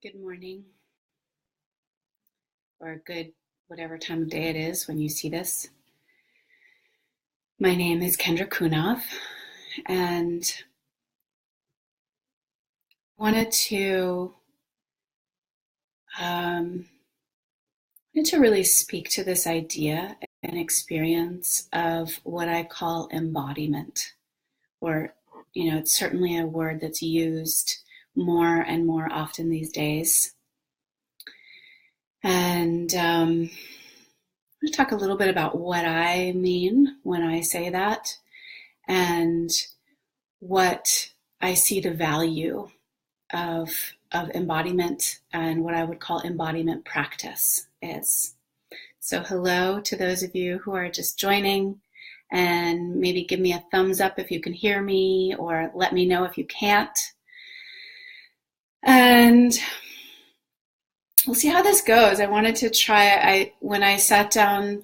Good morning, or good whatever time of day it is when you see this. My name is Kendra Kunov, and wanted to really speak to this idea and experience of what I call embodiment, or it's certainly a word that's used more and more often these days. And I'm going to talk a little bit about what I mean when I say that, and what I see the value of embodiment and what I would call embodiment practice is. So hello to those of you who are just joining, and maybe give me a thumbs up if you can hear me, or let me know if you can't. And we'll see how this goes. I wanted to try, when I sat down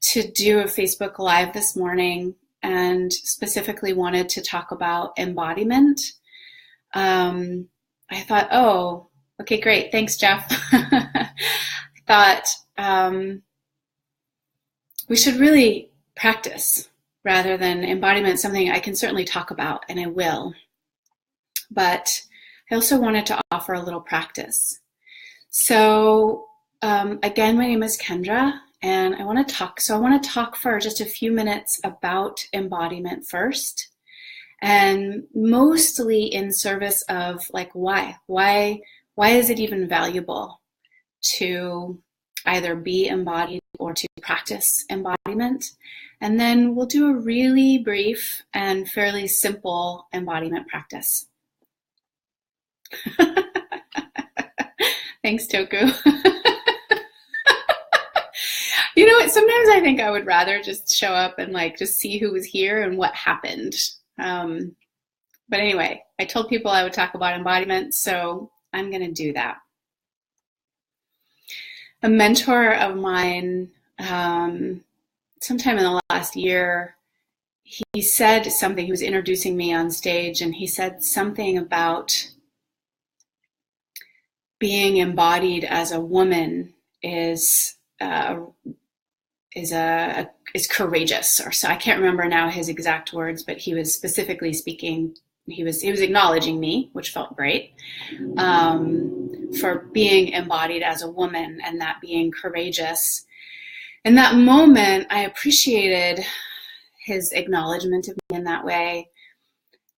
to do a Facebook Live this morning and specifically wanted to talk about embodiment, I thought, oh, okay, great. Thanks, Jeff. I thought we should really practice rather than embodiment, something I can certainly talk about, and I will. But I also wanted to offer a little practice. So again, my name is Kendra, and I want to talk for just a few minutes about embodiment first, and mostly in service of like why is it even valuable to either be embodied or to practice embodiment. And then we'll do a really brief and fairly simple embodiment practice. Thanks, Toku. You know what? Sometimes I think I would rather just show up and just see who was here and what happened. But anyway, I told people I would talk about embodiment, so I'm going to do that. A mentor of mine, sometime in the last year, he said something. He was introducing me on stage, and he said something about being embodied as a woman is courageous, or so. I can't remember now his exact words, but he was specifically speaking. He was acknowledging me, which felt great, for being embodied as a woman and that being courageous. In that moment, I appreciated his acknowledgement of me in that way.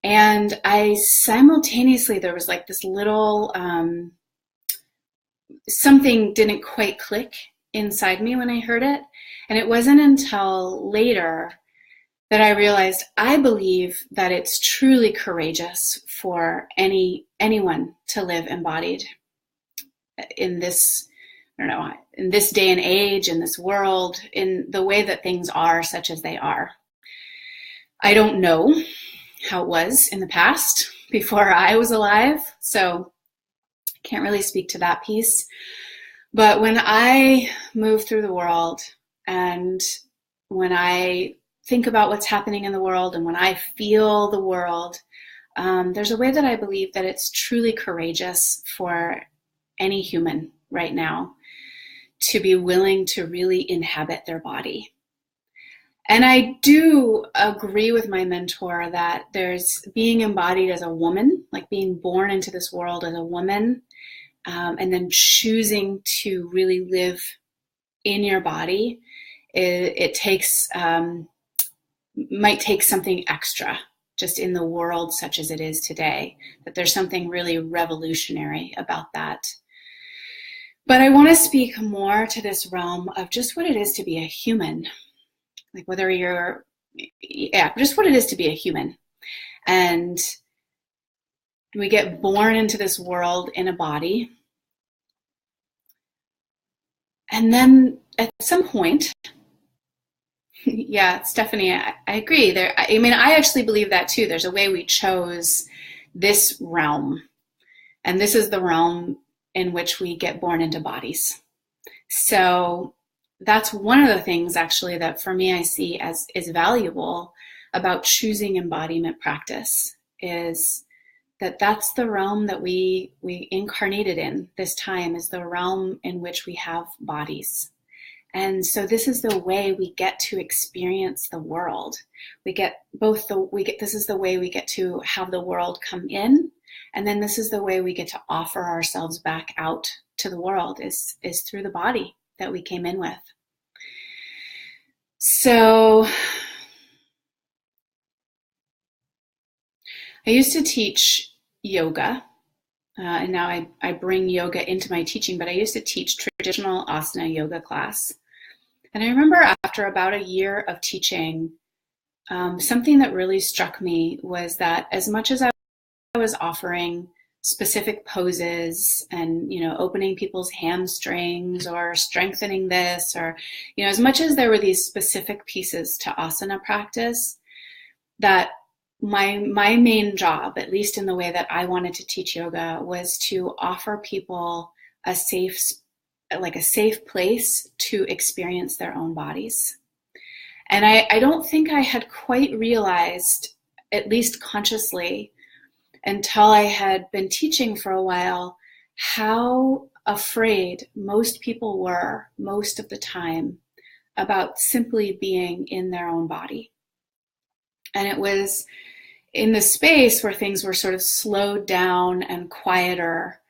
And I simultaneously, there was this little, something didn't quite click inside me when I heard it. And it wasn't until later that I realized I believe that it's truly courageous for anyone to live embodied in this, in this day and age, in this world, in the way that things are such as they are. I don't know how it was in the past before I was alive, so I can't really speak to that piece. But when I move through the world, and when I think about what's happening in the world, and when I feel the world, there's a way that I believe that it's truly courageous for any human right now to be willing to really inhabit their body. And I do agree with my mentor that there's being embodied as a woman, like being born into this world as a woman, and then choosing to really live in your body. It takes, might take something extra just in the world such as it is today, that there's something really revolutionary about that. But I want to speak more to this realm of just what it is to be a human, just what it is to be a human. And we get born into this world in a body. And then at some point, yeah, Stephanie, I agree. I actually believe that too. There's a way we chose this realm. And this is the realm in which we get born into bodies. So that's one of the things actually that for me I see as is valuable about choosing embodiment practice, is that's the realm that we incarnated in this time, is the realm in which we have bodies. And so this is the way we get to experience the world. This is the way we get to have the world come in. And then this is the way we get to offer ourselves back out to the world, is through the body that we came in with. So I used to teach yoga, and now I bring yoga into my teaching, but I used to teach traditional asana yoga class. And I remember after about a year of teaching, something that really struck me was that as much as I was offering specific poses and, opening people's hamstrings or strengthening this, or, as much as there were these specific pieces to asana practice, that my main job, at least in the way that I wanted to teach yoga, was to offer people a safe place to experience their own bodies. And I don't think I had quite realized, at least consciously, until I had been teaching for a while, how afraid most people were most of the time about simply being in their own body. And it was in the space where things were sort of slowed down and quieter,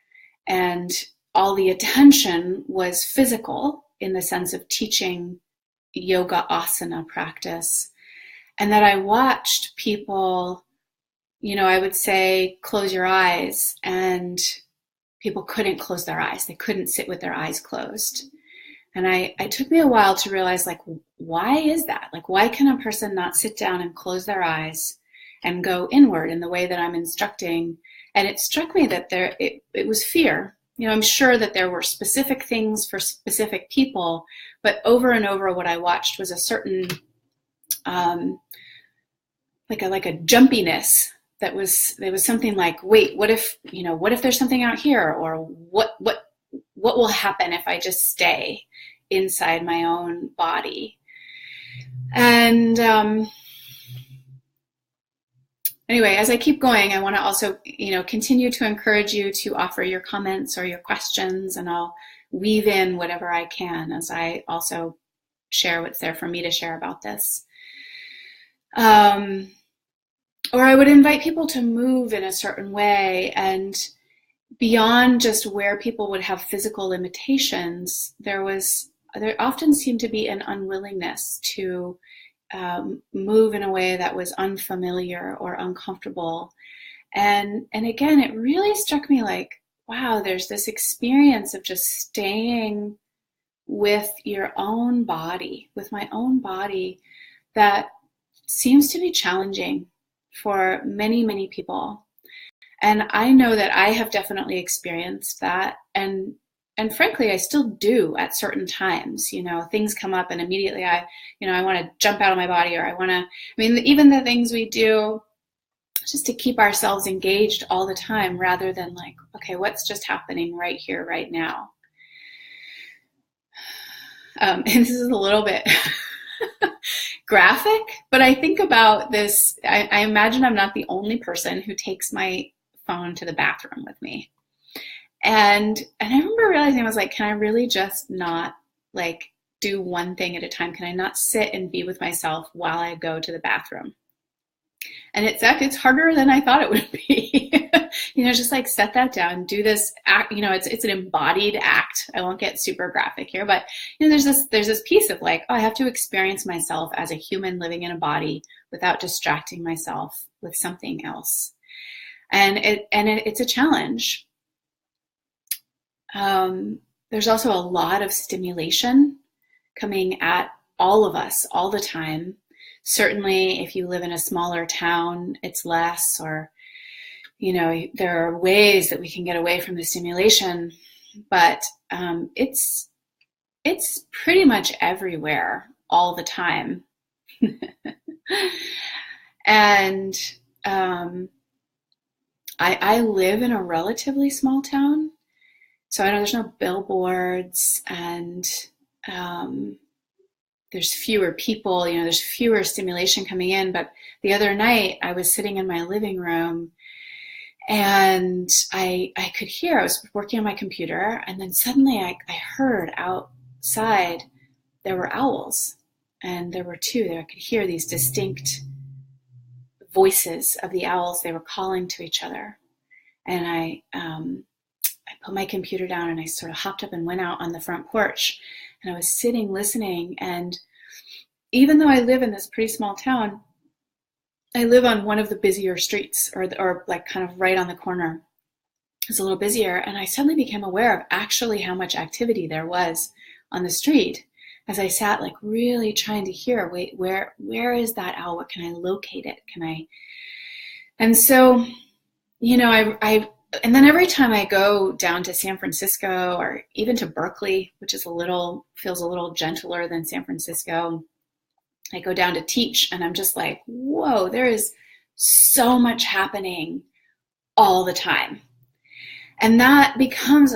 and all the attention was physical in the sense of teaching yoga asana practice. And that I watched people, I would say, close your eyes, and people couldn't close their eyes. They couldn't sit with their eyes closed. And it took me a while to realize, why is that? Why can a person not sit down and close their eyes and go inward in the way that I'm instructing? And it struck me that it was fear. I'm sure that there were specific things for specific people, but over and over what I watched was a certain, like a jumpiness there was something like, wait, what if there's something out here? Or what will happen if I just stay inside my own body? And anyway, as I keep going, I want to also, continue to encourage you to offer your comments or your questions, and I'll weave in whatever I can as I also share what's there for me to share about this. Or I would invite people to move in a certain way, and beyond just where people would have physical limitations, there often seemed to be an unwillingness to move in a way that was unfamiliar or uncomfortable. And again, it really struck me like, wow, there's this experience of just staying with your own body, with my own body, that seems to be challenging for many, many people. And I know that I have definitely experienced that. And frankly, I still do at certain times. Things come up and immediately I want to jump out of my body, or even the things we do just to keep ourselves engaged all the time, rather than like, okay, what's just happening right here, right now? And this is a little bit graphic, but I think about this. I imagine I'm not the only person who takes my phone to the bathroom with me. And I remember realizing, I was like, can I really just not do one thing at a time? Can I not sit and be with myself while I go to the bathroom? And it's harder than I thought it would be. Just set that down, do this act. It's an embodied act. I won't get super graphic here, but there's this piece of I have to experience myself as a human living in a body without distracting myself with something else. And it's a challenge. There's also a lot of stimulation coming at all of us all the time. Certainly, if you live in a smaller town, it's less, or, there are ways that we can get away from the stimulation, but it's pretty much everywhere all the time. And I live in a relatively small town, so I know there's no billboards, and there's fewer people, there's fewer stimulation coming in. But the other night I was sitting in my living room, And I could hear, I was working on my computer, and then suddenly I heard outside there were owls, and there were two there. I could hear these distinct voices of the owls. They were calling to each other. And I put my computer down and I sort of hopped up and went out on the front porch, and I was sitting listening. And even though I live in this pretty small town, I live on one of the busier streets, or like kind of right on the corner. It's a little busier, and I suddenly became aware of actually how much activity there was on the street as I sat like really trying to hear, wait, where is that owl? What can I locate it? And so, and then every time I go down to San Francisco or even to Berkeley, which is feels a little gentler than San Francisco, I go down to teach, and I'm just like, whoa, there is so much happening all the time. And that becomes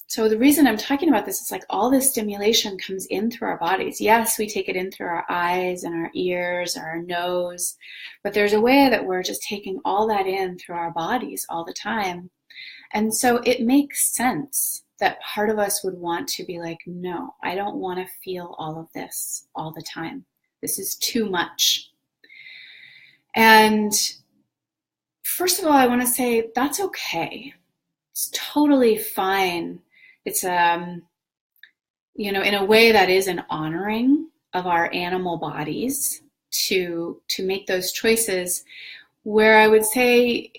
so the reason I'm talking about this is like all this stimulation comes in through our bodies. Yes, we take it in through our eyes and our ears or our nose, but there's a way that we're just taking all that in through our bodies all the time. And so it makes sense that part of us would want to be like, no, I don't want to feel all of this all the time. This is too much. And first of all, I want to say that's okay. It's totally fine. It's in a way that is an honoring of our animal bodies to make those choices, where I would say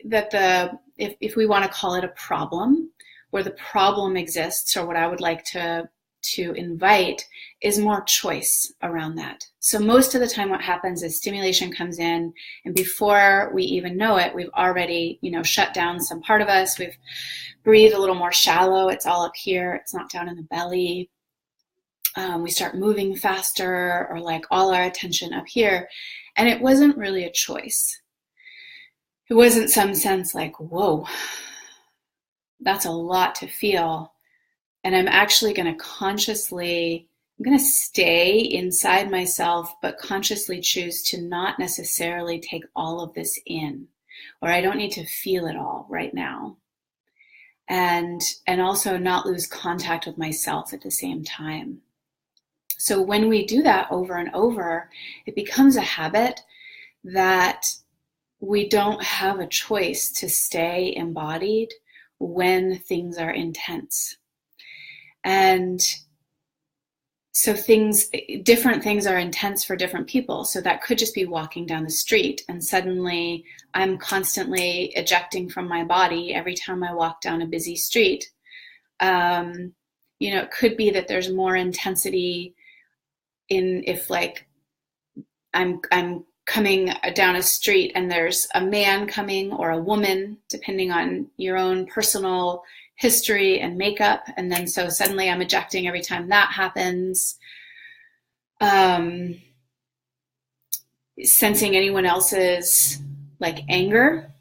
that if we want to call it a problem, where the problem exists, or what I would like to invite is more choice around that. So most of the time what happens is stimulation comes in, and before we even know it, we've already, shut down some part of us. We've breathed a little more shallow. It's all up here. It's not down in the belly. We start moving faster, or like all our attention up here. And it wasn't really a choice. It wasn't some sense like, whoa, that's a lot to feel. And I'm actually going to stay inside myself, but consciously choose to not necessarily take all of this in, or I don't need to feel it all right now. And also not lose contact with myself at the same time. So when we do that over and over, it becomes a habit that we don't have a choice to stay embodied when things are intense. And so different things are intense for different people. So that could just be walking down the street, and suddenly I'm constantly ejecting from my body every time I walk down a busy street. It could be that there's more intensity if like I'm coming down a street and there's a man coming, or a woman, depending on your own personal history and makeup. And then so suddenly I'm ejecting every time that happens. Sensing anyone else's like anger,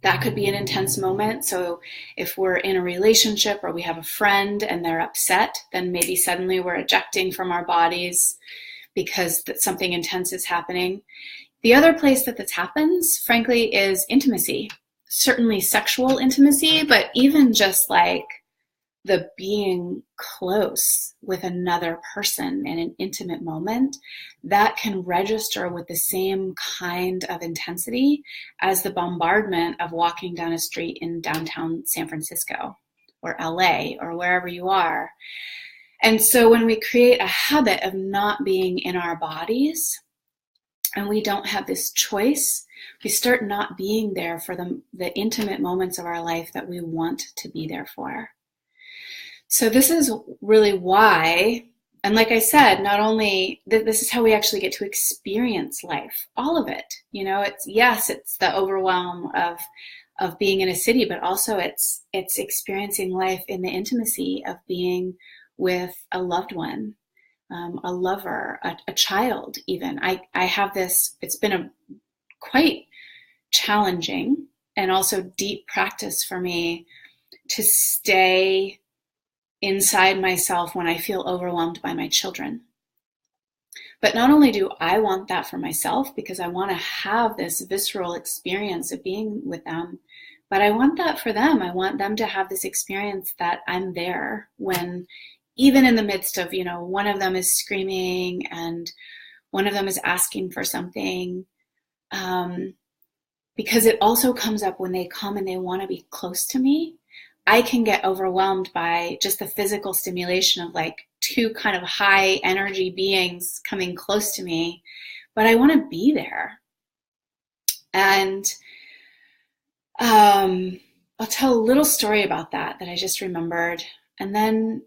that could be an intense moment. So if we're in a relationship or we have a friend and they're upset, then maybe suddenly we're ejecting from our bodies because something intense is happening. The other place that this happens, frankly, is intimacy. Certainly sexual intimacy, but even just like the being close with another person in an intimate moment, that can register with the same kind of intensity as the bombardment of walking down a street in downtown San Francisco or LA or wherever you are. And so when we create a habit of not being in our bodies, and we don't have this choice, we start not being there for the intimate moments of our life that we want to be there for. So this is really why, and like I said, not only this is how we actually get to experience life, all of it. It's the overwhelm of being in a city, but also it's experiencing life in the intimacy of being with a loved one, a lover, a child even. I have this, it's been a quite challenging and also deep practice for me to stay inside myself when I feel overwhelmed by my children. But not only do I want that for myself, because I want to have this visceral experience of being with them, but I want that for them. I want them to have this experience that I'm there when, even in the midst of, one of them is screaming and one of them is asking for something. Because it also comes up when they come and they want to be close to me. I can get overwhelmed by just the physical stimulation of like two kind of high energy beings coming close to me, but I want to be there. And I'll tell a little story about that I just remembered. And then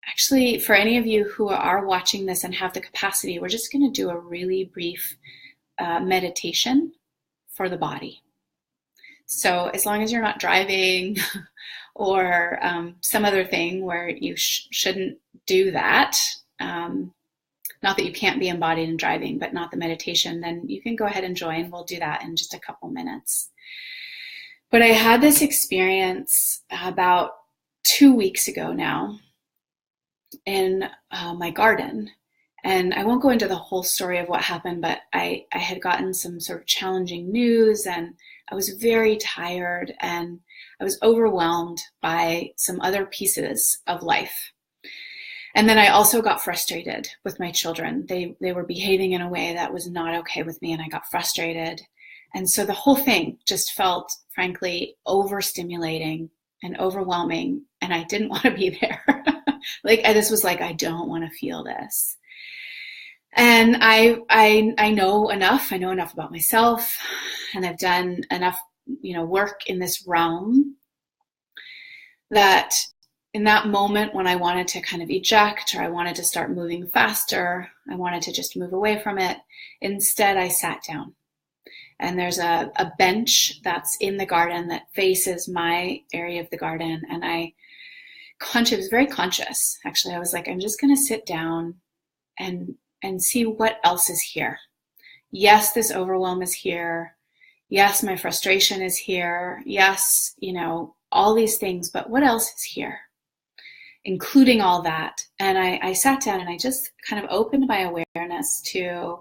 actually, for any of you who are watching this and have the capacity, we're just going to do a really brief meditation for the body. So as long as you're not driving or some other thing where you shouldn't do that, not that you can't be embodied and driving, but not the meditation, then you can go ahead and join. We'll do that in just a couple minutes. But I had this experience about 2 weeks ago now in my garden. And I won't go into the whole story of what happened, but I had gotten some sort of challenging news, and I was very tired, and I was overwhelmed by some other pieces of life. And then I also got frustrated with my children. They were behaving in a way that was not okay with me, and I got frustrated. And so the whole thing just felt, frankly, overstimulating and overwhelming, and I didn't want to be there. This was like, I don't want to feel this. And I know enough. I know enough about myself, and I've done enough, work in this realm that in that moment when I wanted to kind of eject, or I wanted to start moving faster, I wanted to just move away from it. Instead, I sat down. And there's a bench that's in the garden that faces my area of the garden. And I was very conscious. Actually, I was like, I'm just going to sit down and see what else is here. Yes, this overwhelm is here. Yes, my frustration is here. Yes, all these things, but what else is here? Including all that. And I sat down and I just kind of opened my awareness to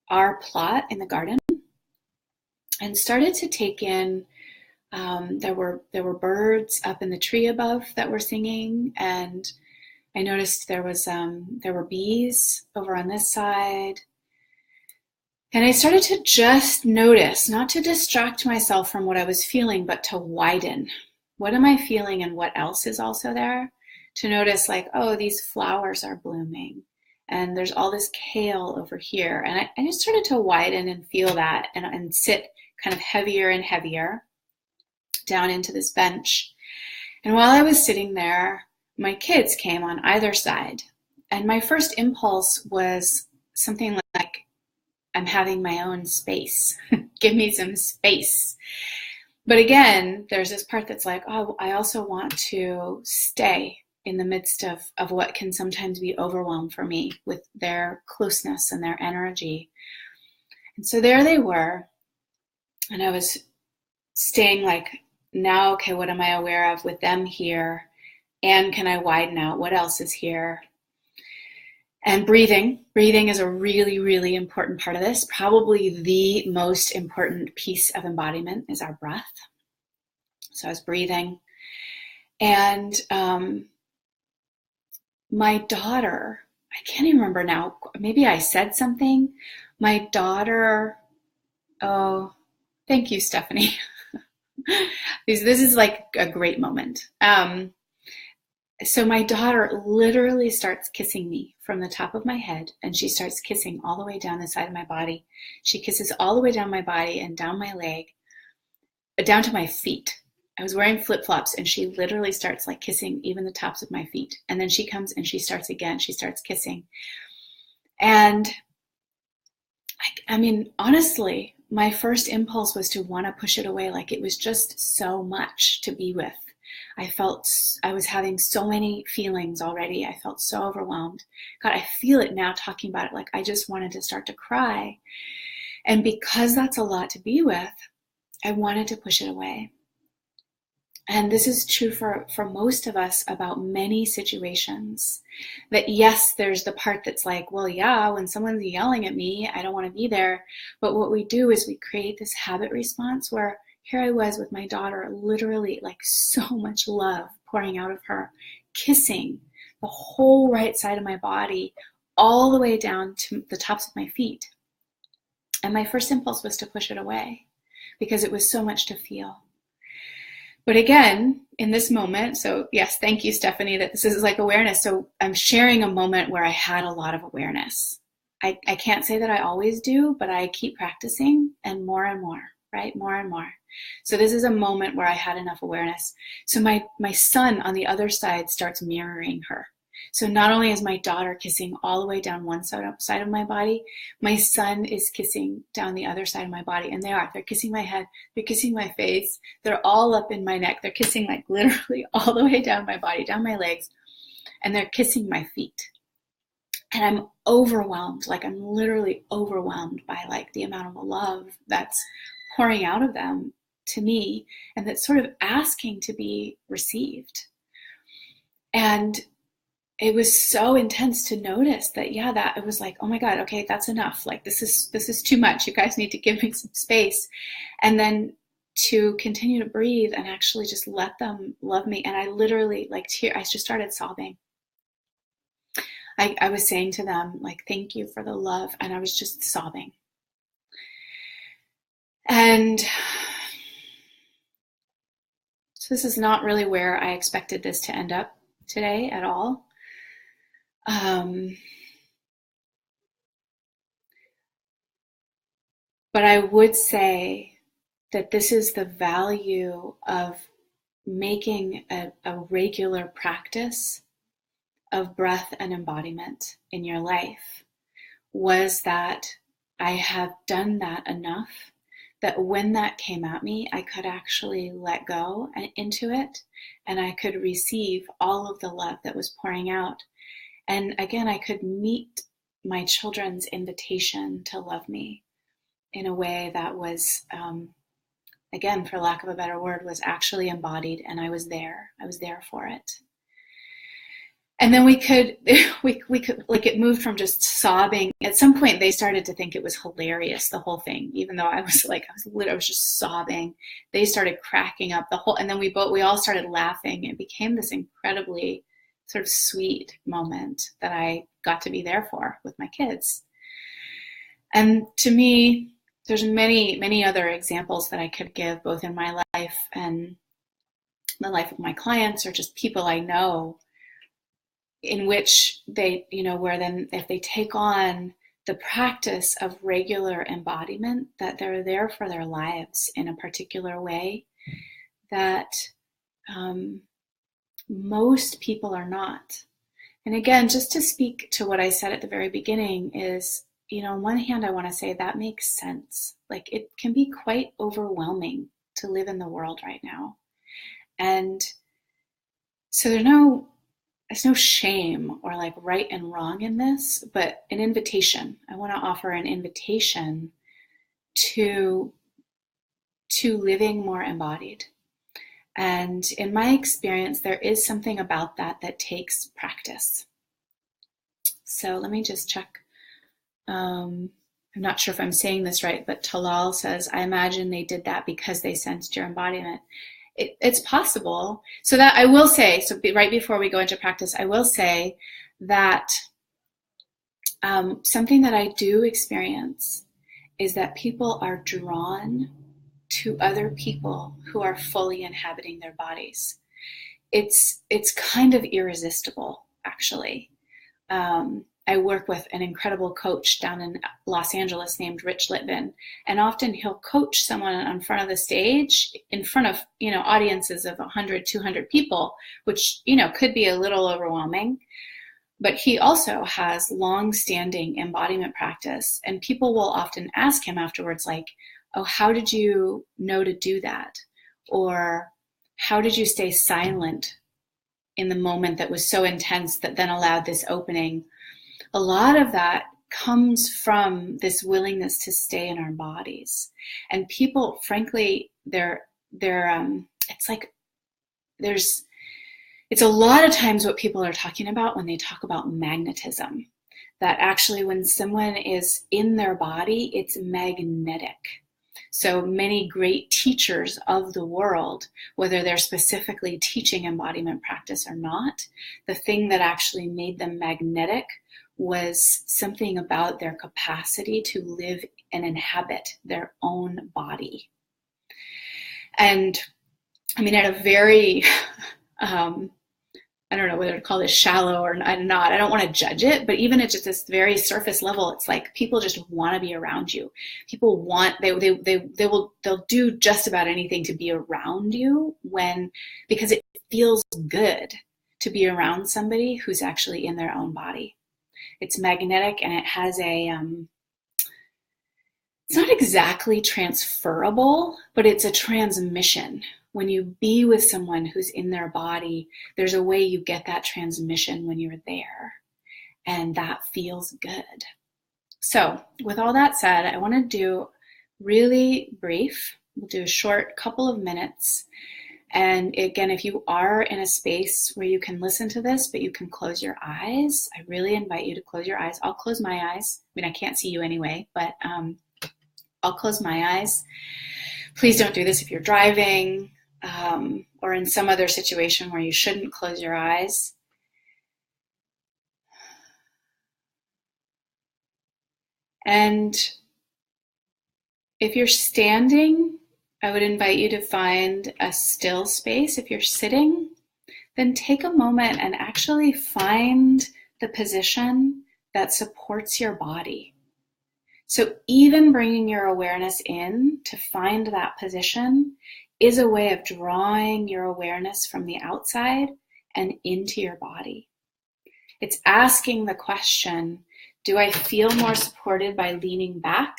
our plot in the garden and started to take in, there were birds up in the tree above that were singing, and I noticed there were bees over on this side. And I started to just notice, not to distract myself from what I was feeling, but to widen. What am I feeling and what else is also there? To notice like, oh, these flowers are blooming. And there's all this kale over here. And I just started to widen and feel that and sit kind of heavier and heavier down into this bench. And while I was sitting there, my kids came on either side. And my first impulse was something like, I'm having my own space. Give me some space. But again, there's this part that's like, oh, I also want to stay in the midst of what can sometimes be overwhelmed for me with their closeness and their energy. And so there they were. And I was staying like, now, okay, what am I aware of with them here? And can I widen out? What else is here? And breathing. Breathing is a really, really important part of this. Probably the most important piece of embodiment is our breath. So I was breathing. And my daughter, I can't even remember now, maybe I said something. My daughter, oh, thank you, Stephanie. This is like a great moment. So my daughter literally starts kissing me from the top of my head, and she starts kissing all the way down the side of my body. She kisses all the way down my body and down my leg, down to my feet. I was wearing flip-flops, and she literally starts like kissing even the tops of my feet. And then she comes and she starts again. She starts kissing. And I mean, honestly, my first impulse was to want to push it away. Like it was just so much to be with. I was having so many feelings already. I felt so overwhelmed. God, I feel it now talking about it. Like I just wanted to start to cry. And because that's a lot to be with, I wanted to push it away. And this is true for most of us about many situations. That yes, there's the part that's like, well, yeah, when someone's yelling at me, I don't want to be there. But what we do is we create this habit response where here I was with my daughter, literally like so much love pouring out of her, kissing the whole right side of my body, all the way down to the tops of my feet. And my first impulse was to push it away because it was so much to feel. But again, in this moment, so yes, thank you, Stephanie, that this is like awareness. So I'm sharing a moment where I had a lot of awareness. I can't say that I always do, but I keep practicing and more, right? More and more. So this is a moment where I had enough awareness. So my son on the other side starts mirroring her. So not only is my daughter kissing all the way down one side of my body, my son is kissing down the other side of my body. And they're kissing my head, they're kissing my face, they're all up in my neck. They're kissing like literally all the way down my body, down my legs, and they're kissing my feet. And I'm overwhelmed, like I'm literally overwhelmed by like the amount of love that's pouring out of them to me and that's sort of asking to be received. And it was so intense to notice that, yeah, that it was like, oh my God, okay, that's enough. Like this is too much. You guys need to give me some space. And then to continue to breathe and actually just let them love me. And I literally I just started sobbing. I was saying to them, like, thank you for the love. And I was just sobbing. And so this is not really where I expected this to end up today at all. But I would say that this is the value of making a regular practice of breath and embodiment in your life, was that I have done that enough that when that came at me, I could actually let go into it and I could receive all of the love that was pouring out. And again, I could meet my children's invitation to love me in a way that was, again, for lack of a better word, was actually embodied, and I was there for it. And then we could, like, it moved from just sobbing. At some point, they started to think it was hilarious, the whole thing, even though I was just sobbing. They started cracking up and then we all started laughing. It became this incredibly sort of sweet moment that I got to be there for with my kids. And to me, there's many, many other examples that I could give, both in my life and the life of my clients or just people I know, in which they, where then if they take on the practice of regular embodiment, that they're there for their lives in a particular way that most people are not. And again, just to speak to what I said at the very beginning is, on one hand, I want to say that makes sense. Like, it can be quite overwhelming to live in the world right now. And so there's no shame or like right and wrong in this, but an invitation. I want to offer an invitation to living more embodied. And in my experience, there is something about that takes practice. So let me just check. I'm not sure if I'm saying this right, but Talal says, I imagine they did that because they sensed your embodiment. It's possible. So that I will say, right before we go into practice, I will say that something that I do experience is that people are drawn to other people who are fully inhabiting their bodies. It's kind of irresistible, actually. I work with an incredible coach down in Los Angeles named Rich Litvin, and often he'll coach someone in front of the stage, in front of, audiences of 100, 200 people, which, could be a little overwhelming. But he also has long-standing embodiment practice, and people will often ask him afterwards, like, oh, how did you know to do that? Or how did you stay silent in the moment that was so intense that then allowed this opening? A lot of that comes from this willingness to stay in our bodies. And people, frankly, it's like it's a lot of times what people are talking about when they talk about magnetism, that actually when someone is in their body, it's magnetic. So many great teachers of the world, whether they're specifically teaching embodiment practice or not, the thing that actually made them magnetic was something about their capacity to live and inhabit their own body. And I mean, at a very, I don't know whether to call this shallow or not. I don't want to judge it, but even at just this very surface level, it's like people just want to be around you. People want, they'll do just about anything to be around you because it feels good to be around somebody who's actually in their own body. It's magnetic, and it has it's not exactly transferable, but it's a transmission. When you be with someone who's in their body, there's a way you get that transmission when you're there, and that feels good. So with all that said, I want to do really brief. We'll do a short couple of minutes. And again, if you are in a space where you can listen to this, but you can close your eyes, I really invite you to close your eyes. I'll close my eyes. I mean, I can't see you anyway, but I'll close my eyes. Please don't do this if you're driving or in some other situation where you shouldn't close your eyes. And if you're standing, I would invite you to find a still space. If you're sitting, then take a moment and actually find the position that supports your body. So even bringing your awareness in to find that position is a way of drawing your awareness from the outside and into your body. It's asking the question, do I feel more supported by leaning back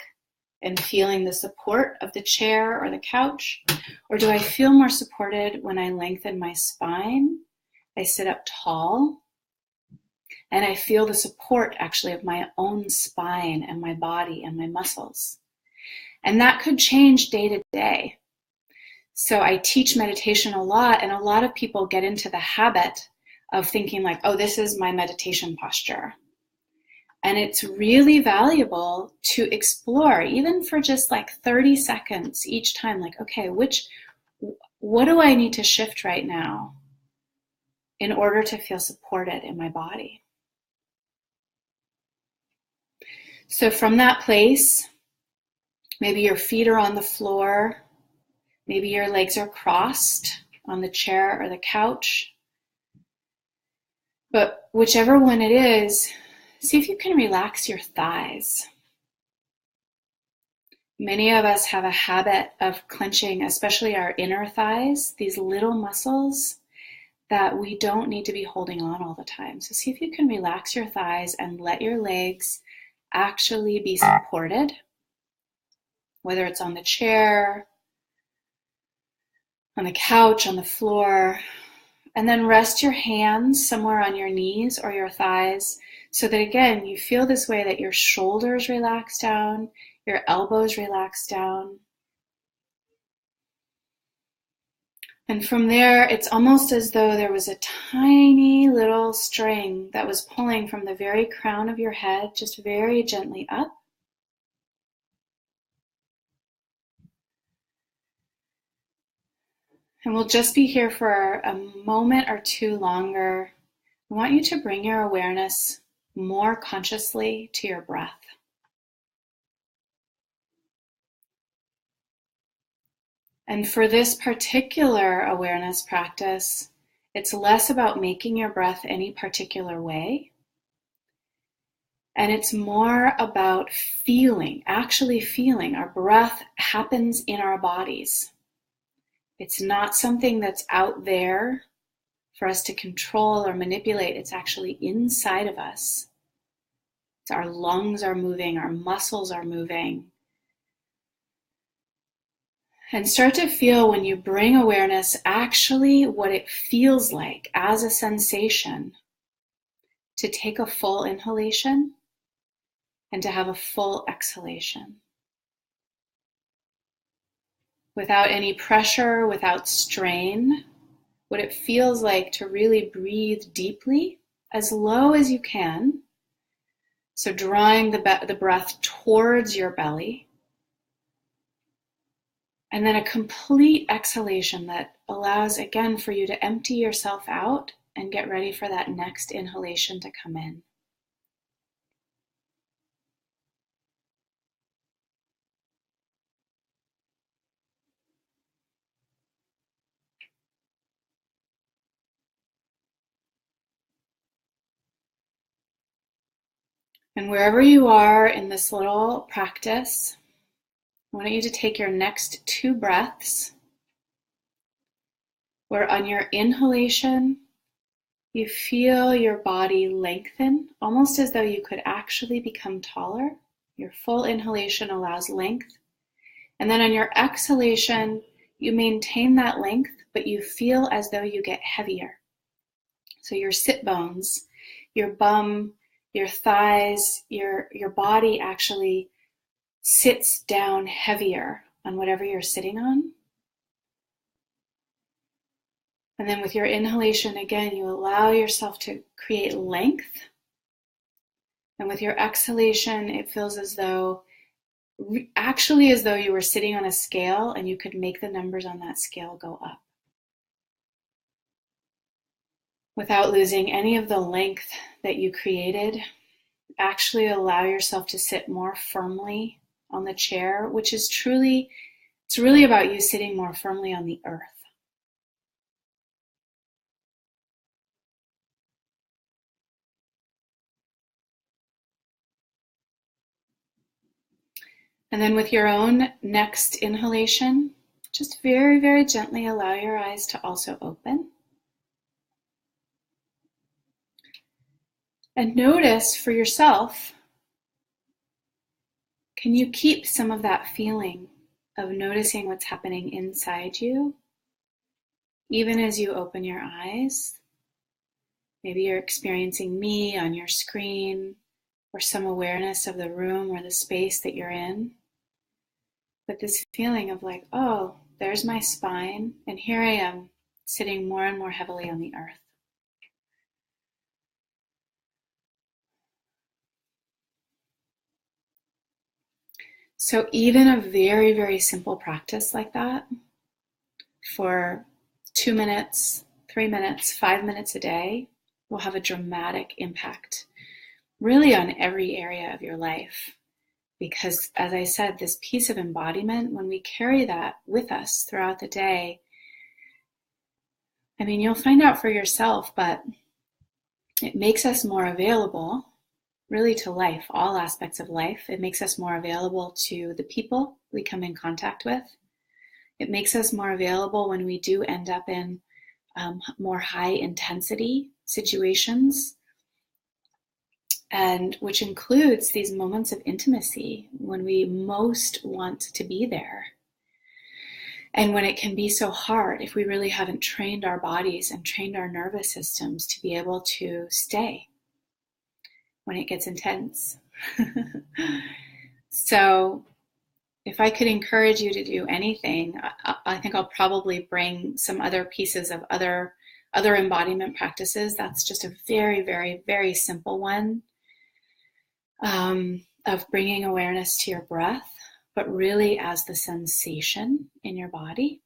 and feeling the support of the chair or the couch? Or do I feel more supported when I lengthen my spine, I sit up tall, and I feel the support actually of my own spine and my body and my muscles? And that could change day to day. So I teach meditation a lot, and a lot of people get into the habit of thinking like, oh, this is my meditation posture. And it's really valuable to explore, even for just like 30 seconds each time, like, okay, what do I need to shift right now in order to feel supported in my body? So from that place, maybe your feet are on the floor, maybe your legs are crossed on the chair or the couch, but whichever one it is, see if you can relax your thighs. Many of us have a habit of clenching, especially our inner thighs, these little muscles that we don't need to be holding on all the time. So see if you can relax your thighs and let your legs actually be supported, whether it's on the chair, on the couch, on the floor, and then rest your hands somewhere on your knees or your thighs so that, again, you feel this way that your shoulders relax down, your elbows relax down. And from there, it's almost as though there was a tiny little string that was pulling from the very crown of your head, just very gently up. And we'll just be here for a moment or two longer. I want you to bring your awareness more consciously to your breath. And for this particular awareness practice, it's less about making your breath any particular way. And it's more about actually feeling. Our breath happens in our bodies. It's not something that's out there for us to control or manipulate. It's actually inside of us. So our lungs are moving, our muscles are moving. And start to feel, when you bring awareness, actually what it feels like as a sensation to take a full inhalation and to have a full exhalation. Without any pressure, without strain, what it feels like to really breathe deeply, as low as you can. So drawing the breath towards your belly. And then a complete exhalation that allows, again, for you to empty yourself out and get ready for that next inhalation to come in. And wherever you are in this little practice, I want you to take your next 2 breaths, where on your inhalation, you feel your body lengthen, almost as though you could actually become taller. Your full inhalation allows length. And then on your exhalation, you maintain that length, but you feel as though you get heavier. So your sit bones, your bum, your thighs, your body actually sits down heavier on whatever you're sitting on. And then with your inhalation, again, you allow yourself to create length. And with your exhalation, it feels as though, actually as though you were sitting on a scale and you could make the numbers on that scale go up, without losing any of the length that you created. Actually allow yourself to sit more firmly on the chair, which is truly, it's really about you sitting more firmly on the earth. And then with your own next inhalation, just very, very gently allow your eyes to also open. And notice for yourself, can you keep some of that feeling of noticing what's happening inside you, even as you open your eyes? Maybe you're experiencing me on your screen, or some awareness of the room or the space that you're in. But this feeling of like, oh, there's my spine, and here I am sitting more and more heavily on the earth. So even a very, very simple practice like that for 2 minutes, 3 minutes, 5 minutes a day will have a dramatic impact really on every area of your life. Because as I said, this piece of embodiment, when we carry that with us throughout the day, I mean, you'll find out for yourself, but it makes us more available really to life, all aspects of life. It makes us more available to the people we come in contact with. It makes us more available when we do end up in more high intensity situations, and which includes these moments of intimacy when we most want to be there. And when it can be so hard if we really haven't trained our bodies and trained our nervous systems to be able to stay when it gets intense. So if I could encourage you to do anything, I think I'll probably bring some other pieces of other embodiment practices. That's just a very, very, very simple one of bringing awareness to your breath, but really as the sensation in your body.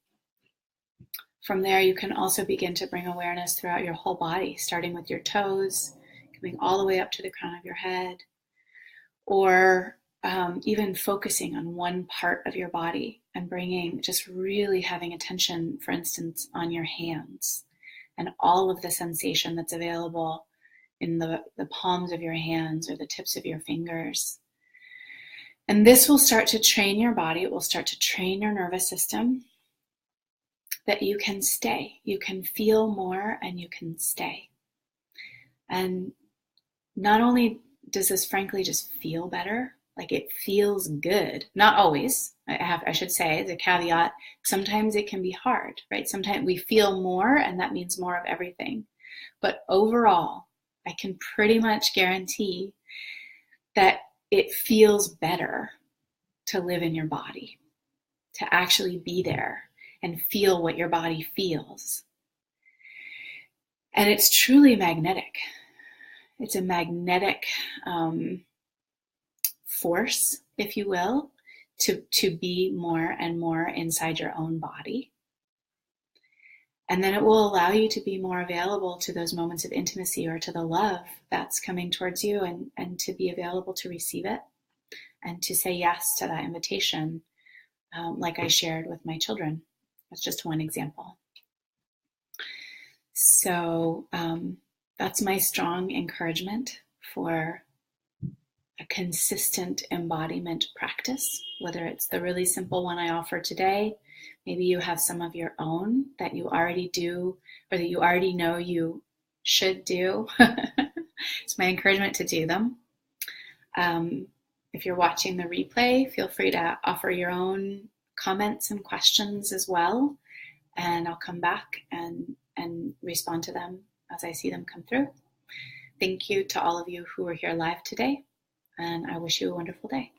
From there, you can also begin to bring awareness throughout your whole body, starting with your toes, coming all the way up to the crown of your head, or even focusing on one part of your body and bringing, just really having attention, for instance, on your hands and all of the sensation that's available in the palms of your hands or the tips of your fingers. And this will start to train your body. It will start to train your nervous system that you can stay. You can feel more and you can stay. And not only does this frankly just feel better, like it feels good. Not always, I should say, the caveat, sometimes it can be hard, right? Sometimes we feel more and that means more of everything. But overall, I can pretty much guarantee that it feels better to live in your body, to actually be there and feel what your body feels. And it's truly magnetic. It's a magnetic force, if you will, to be more and more inside your own body. And then it will allow you to be more available to those moments of intimacy or to the love that's coming towards you, and to be available to receive it and to say yes to that invitation, like I shared with my children. That's just one example. So that's my strong encouragement for a consistent embodiment practice, whether it's the really simple one I offer today. Maybe you have some of your own that you already do, or that you already know you should do. It's my encouragement to do them. If you're watching the replay, feel free to offer your own comments and questions as well, and I'll come back and respond to them as I see them come through. Thank you to all of you who are here live today, and I wish you a wonderful day.